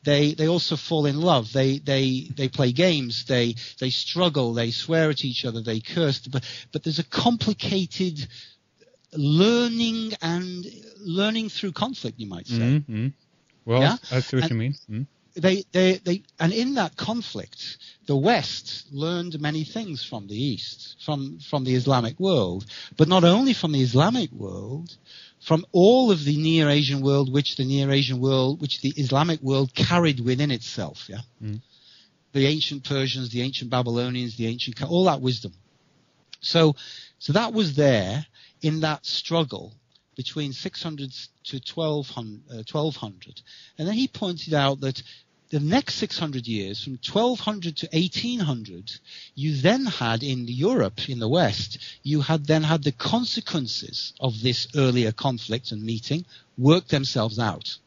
they also fall in love. They play games. They struggle. They swear at each other. They curse. But there's a complicated learning through conflict, you might say. Mm-hmm. Well, yeah? I see what you mean. Mm-hmm. And in that conflict, the West learned many things from the East, from the Islamic world, but not only from the Islamic world, from all of the Near Asian world, which the Islamic world carried within itself. Yeah, the ancient Persians, the ancient Babylonians, all that wisdom. So that was there in that struggle between 600 to 1200. And then he pointed out that the next 600 years, from 1200 to 1800, you then had in Europe, in the West, you had the consequences of this earlier conflict and meeting work themselves out.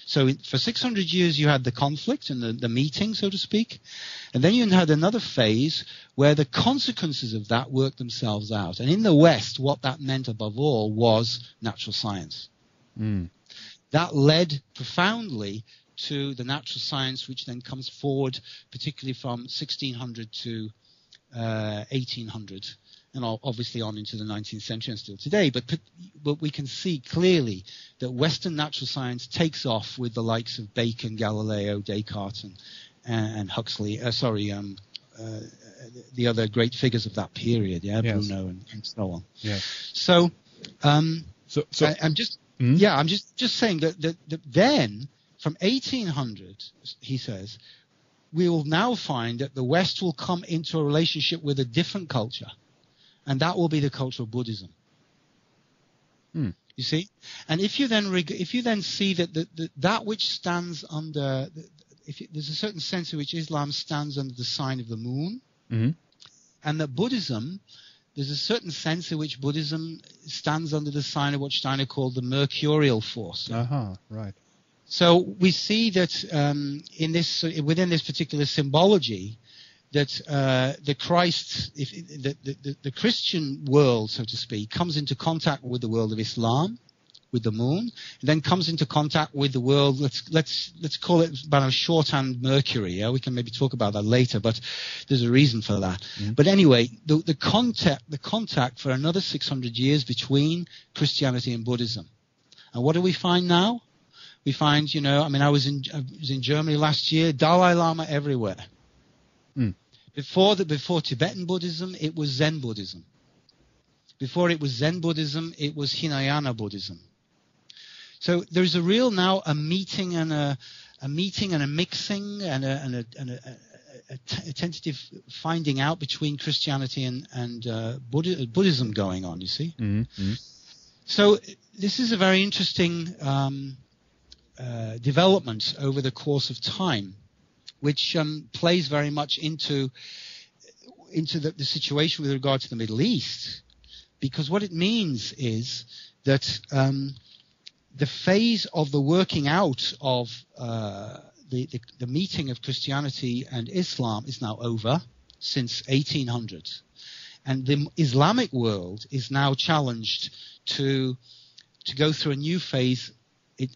So for 600 years, you had the conflict and the meeting, so to speak. And then you had another phase where the consequences of that worked themselves out. And in the West, what that meant above all was natural science. That led profoundly to the natural science, which then comes forward, particularly from 1600 to 1800. And obviously on into the 19th century and still today. But we can see clearly that Western natural science takes off with the likes of Bacon, Galileo, Descartes, and Huxley. The other great figures of that period, yes. Bruno and so on. Yes. So I'm just saying that then from 1800, he says, we will now find that the West will come into a relationship with a different culture. And that will be the culture of Buddhism. You see, and if you then see that which stands under, there's a certain sense in which Islam stands under the sign of the moon, and that Buddhism, there's a certain sense in which Buddhism stands under the sign of what Steiner called the mercurial force. Right. So we see that within this particular symbology, that the Christian world, so to speak, comes into contact with the world of Islam, with the moon, and then comes into contact with the world. Let's call it by a shorthand Mercury. Yeah, we can maybe talk about that later, but there's a reason for that. But anyway, the contact for another 600 years between Christianity and Buddhism. And what do we find now? We find, I was in Germany last year, Dalai Lama everywhere. Before Tibetan Buddhism, it was Zen Buddhism. Before it was Zen Buddhism, it was Hinayana Buddhism. So there's a real now a meeting and a mixing and a tentative finding out between Christianity and Buddhism going on. You see. So this is a very interesting development over the course of time, which plays very much into the situation with regard to the Middle East, because what it means is that the phase of the working out of the meeting of Christianity and Islam is now over since 1800, and the Islamic world is now challenged to go through a new phase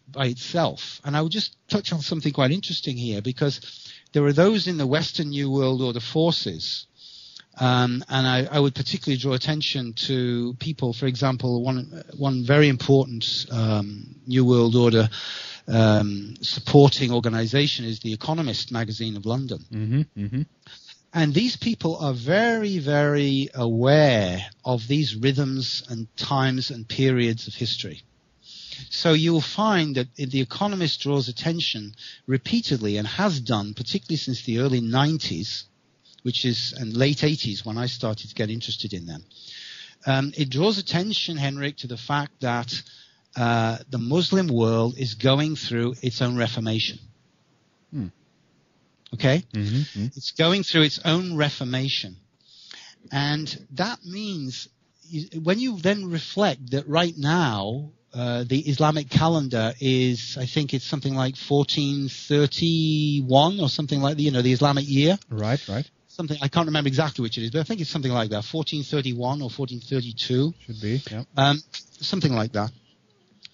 by itself. And I would just touch on something quite interesting here, because there are those in the Western New World Order forces, and I would particularly draw attention to people, for example, one very important New World Order supporting organization is the Economist magazine of London. And these people are very, very aware of these rhythms and times and periods of history. So you'll find that The Economist draws attention repeatedly, and has done, particularly since the early 90s, and late 80s when I started to get interested in them. It draws attention, Henrik, to the fact that the Muslim world is going through its own reformation. Okay? It's going through its own reformation. And that means, when you then reflect that right now, the Islamic calendar is, I think it's something like 1431 or something like the Islamic year. Right. Something, I can't remember exactly which it is, but I think it's something like that, 1431 or 1432. Should be, yeah. Something like that.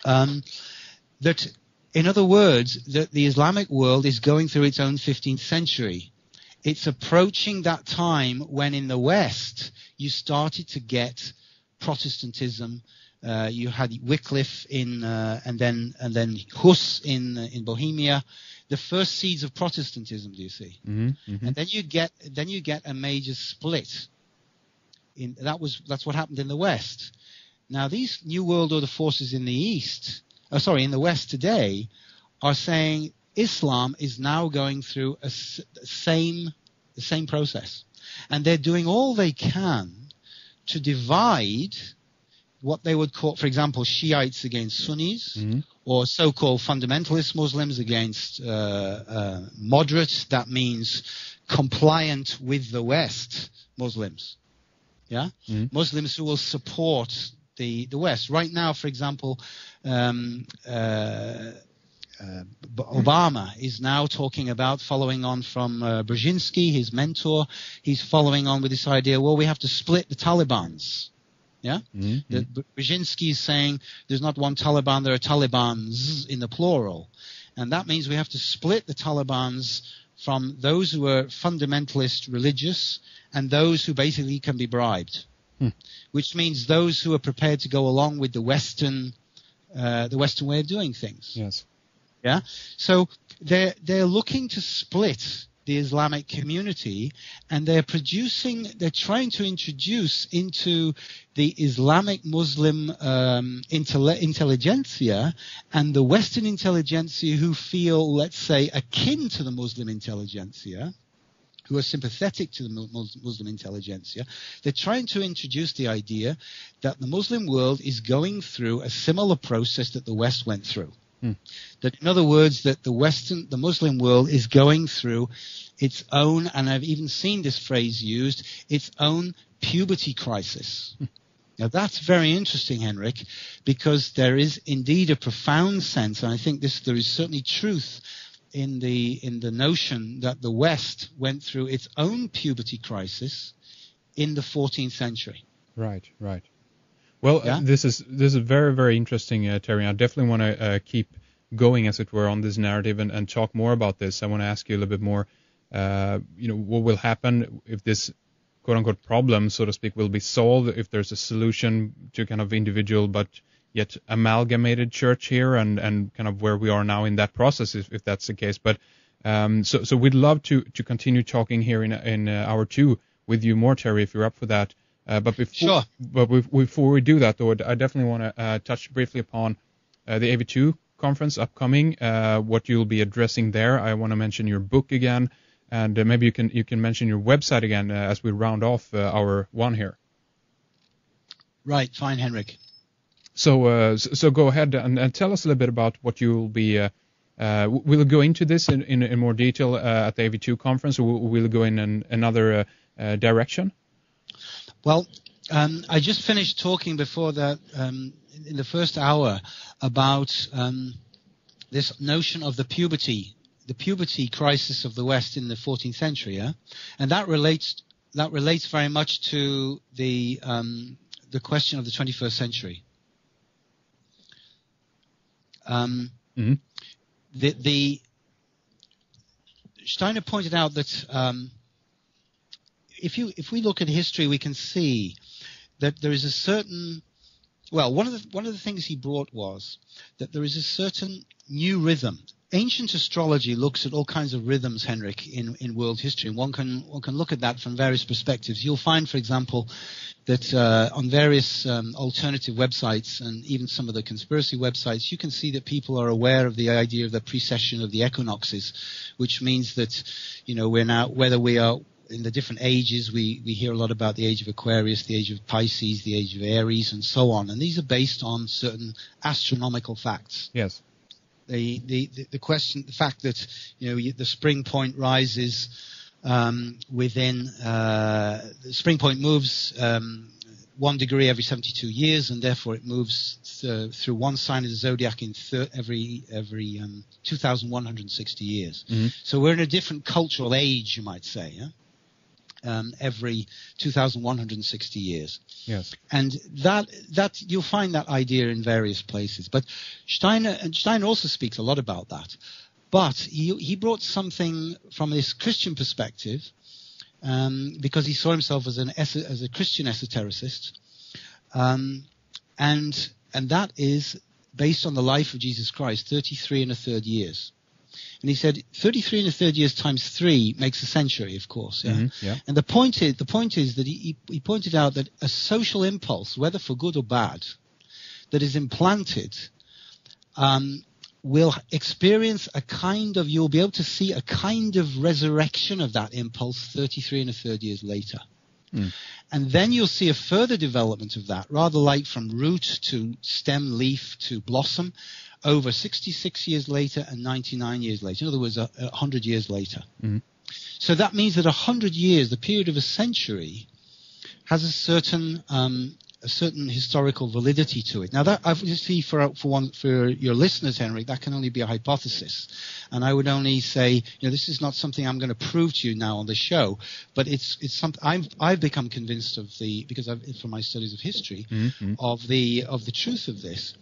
That in other words, the Islamic world is going through its own 15th century. It's approaching that time when in the West you started to get Protestantism. You had Wycliffe and then Hus in Bohemia, the first seeds of Protestantism. Do you see? Mm-hmm, mm-hmm. And then you get a major split. That's what happened in the West. Now these New World Order forces in the West today are saying Islam is now going through the same process, and they're doing all they can to divide what they would call, for example, Shiites against Sunnis, mm-hmm. or so-called fundamentalist Muslims against moderates. That means compliant with the West Muslims. Yeah, mm-hmm. Muslims who will support the West. Right now, for example, Obama is now talking about, following on from Brzezinski, his mentor, he's following on with this idea, well, we have to split the Talibans. Yeah? Mm-hmm. Brzezinski is saying there's not one Taliban, there are Talibans in the plural. And that means we have to split the Talibans from those who are fundamentalist religious and those who basically can be bribed. Which means those who are prepared to go along with the Western way of doing things. Yes. Yeah. So they're looking to split the Islamic community, and they're trying to introduce into the Islamic Muslim intelligentsia and the Western intelligentsia who feel, let's say, akin to the Muslim intelligentsia, who are sympathetic to the Muslim intelligentsia. They're trying to introduce the idea that the Muslim world is going through a similar process that the West went through. That, in other words, that the Muslim world is going through its own, and I've even seen this phrase used, its own puberty crisis. Now that's very interesting, Henrik, because there is indeed a profound sense, and I think there is certainly truth in the notion that the West went through its own puberty crisis in the 14th century. Right. Well, yeah? This is very, very interesting, Terry. I definitely want to keep going, as it were, on this narrative and talk more about this. I want to ask you a little bit more, what will happen if this quote-unquote problem, so to speak, will be solved, if there's a solution to kind of individual but yet amalgamated church here, and kind of where we are now in that process, if that's the case. But so we'd love to continue talking here in hour 2 with you more, Terry, if you're up for that. But before we do that, though, I definitely want to touch briefly upon the AV2 conference upcoming, what you'll be addressing there. I want to mention your book again, and maybe you can mention your website again as we round off hour 1 here. Right, fine, Henrik. So go ahead and tell us a little bit about what you'll be. We'll go into this in more detail at the AV2 conference, or we'll go in another direction. Well, I just finished talking before that in the first hour about this notion of the puberty crisis of the West in the 14th century, yeah? And that relates very much to the question of the 21st century. The Steiner pointed out that if we look at history, we can see that there is a certain, well, one of the things he brought was that there is a certain new rhythm. Ancient astrology looks at all kinds of rhythms, Henrik, in world history. One can look at that from various perspectives. You'll find, for example, that on various alternative websites and even some of the conspiracy websites, you can see that people are aware of the idea of the precession of the equinoxes, which means that, we're now, whether we are in the different ages, we hear a lot about the age of Aquarius, the age of Pisces, the age of Aries, and so on. And these are based on certain astronomical facts. Yes. The fact that the spring point rises within the spring point moves 1 degree every 72 years, and therefore it moves through one sign of the zodiac in every 2,160 years. Mm-hmm. So we're in a different cultural age, you might say. Yeah? every 2,160 years. Yes. And that you'll find that idea in various places. But Steiner also speaks a lot about that. But he brought something from this Christian perspective, because he saw himself as a Christian esotericist, and that is based on the life of Jesus Christ, 33 and a third years. And he said 33 and a third years times 3 makes a century, of course. Yeah? Mm-hmm, yeah. And the point is that he pointed out that a social impulse, whether for good or bad, that is implanted, will experience you'll be able to see a kind of resurrection of that impulse 33 and a third years later. Mm. And then you'll see a further development of that, rather like from root to stem, leaf to blossom, over 66 years later and 99 years later. In other words, 100 years later. Mm-hmm. So that means that 100 years, the period of a century, has a certain historical validity to it. Now, that obviously for your listeners, Henrik, that can only be a hypothesis, and I would only say, this is not something I'm going to prove to you now on the show, but it's something I've become convinced of from my studies of history, mm-hmm. of the truth of this,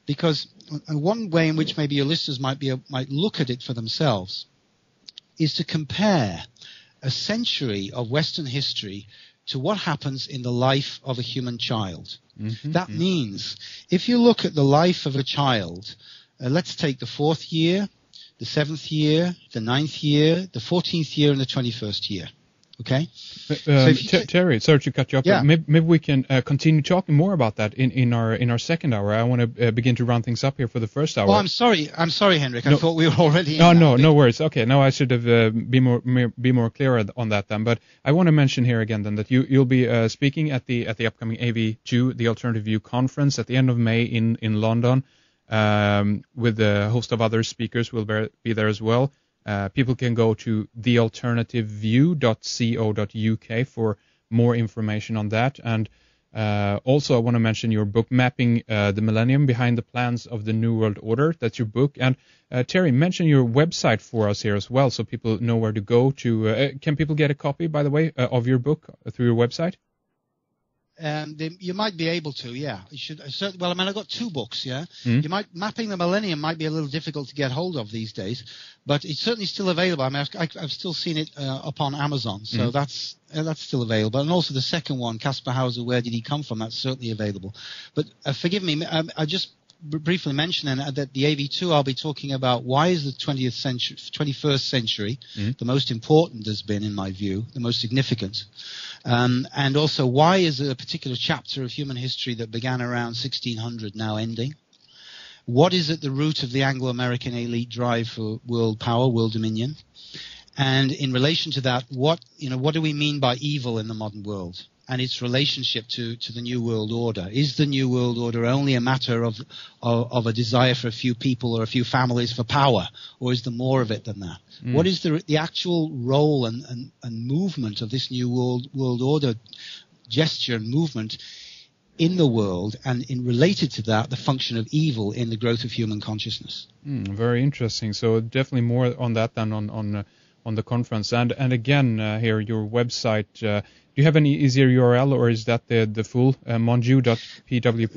because one way in which maybe your listeners might look at it for themselves is to compare a century of Western history to what happens in the life of a human child. Mm-hmm. That means if you look at the life of a child, let's take the 4th year, the 7th year, the 9th year, the 14th year, and the 21st year. Okay? Terry, sorry to cut you off. Yeah. Maybe we can continue talking more about that in our second hour. I want to begin to round things up here for the first hour. Oh, I'm sorry, Henrik. No. I thought we were already. No worries. Okay, now I should have be more clear on that then. But I want to mention here again then that you'll be speaking at the upcoming AV2, the Alternative View conference, at the end of May in London, with a host of other speakers will be there as well. People can go to thealternativeview.co.uk for more information on that. And also I want to mention your book, Mapping the Millennium, Behind the Plans of the New World Order. That's your book. And Terry, mention your website for us here as well so people know where to go to. Can people get a copy, by the way, of your book through your website? You might be able to, yeah. You should. Well, I've got 2 books, yeah. Mm. Mapping the Millennium might be a little difficult to get hold of these days, but it's certainly still available. I mean, I've still seen it up on Amazon, so that's still available. And also the second one, Caspar Hauser, Where Did He Come From? That's certainly available. But forgive me, I just briefly mention that the AV2 I'll be talking about why is the 21st century the most important has been, in my view, the most significant. And also, why is a particular chapter of human history that began around 1600 now ending? What is at the root of the Anglo-American elite drive for world power, world dominion? And in relation to that, what do we mean by evil in the modern world and its relationship to the New World Order? Is the New World Order only a matter of a desire for a few people or a few families for power, or is there more of it than that? What is the actual role and movement of this New World Order gesture and movement in the world, and in related to that, the function of evil in the growth of human consciousness? Very interesting. So definitely more on that than on the conference. And again, here, your website, do you have any easier URL, or is that the full monju.pwp?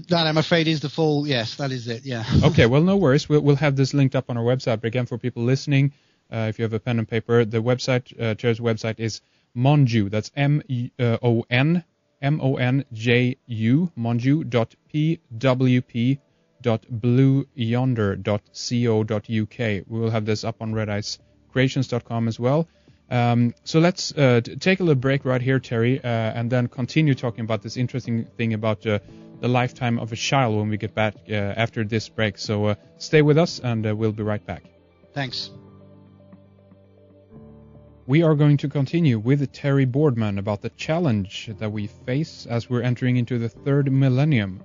That I'm afraid is the full, yes, that is it, yeah. Okay, well, no worries. We'll have this linked up on our website. But again, for people listening, if you have a pen and paper, the website, Chair's website is Monju. That's MONJU, monju.pwp.blueyonder.co.uk. We will have this up on redicecreations.com as well. So let's take a little break right here, Terry, and then continue talking about this interesting thing about the lifetime of a child when we get back after this break. So stay with us, and we'll be right back. Thanks. We are going to continue with Terry Boardman about the challenge that we face as we're entering into the 3rd millennium.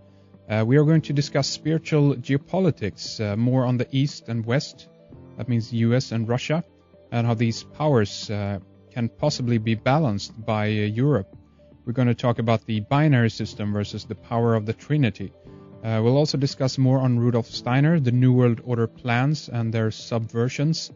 We are going to discuss spiritual geopolitics, more on the East and West, that means US and Russia, and how these powers can possibly be balanced by Europe. We're going to talk about the binary system versus the power of the Trinity. We'll also discuss more on Rudolf Steiner, the New World Order plans and their subversions.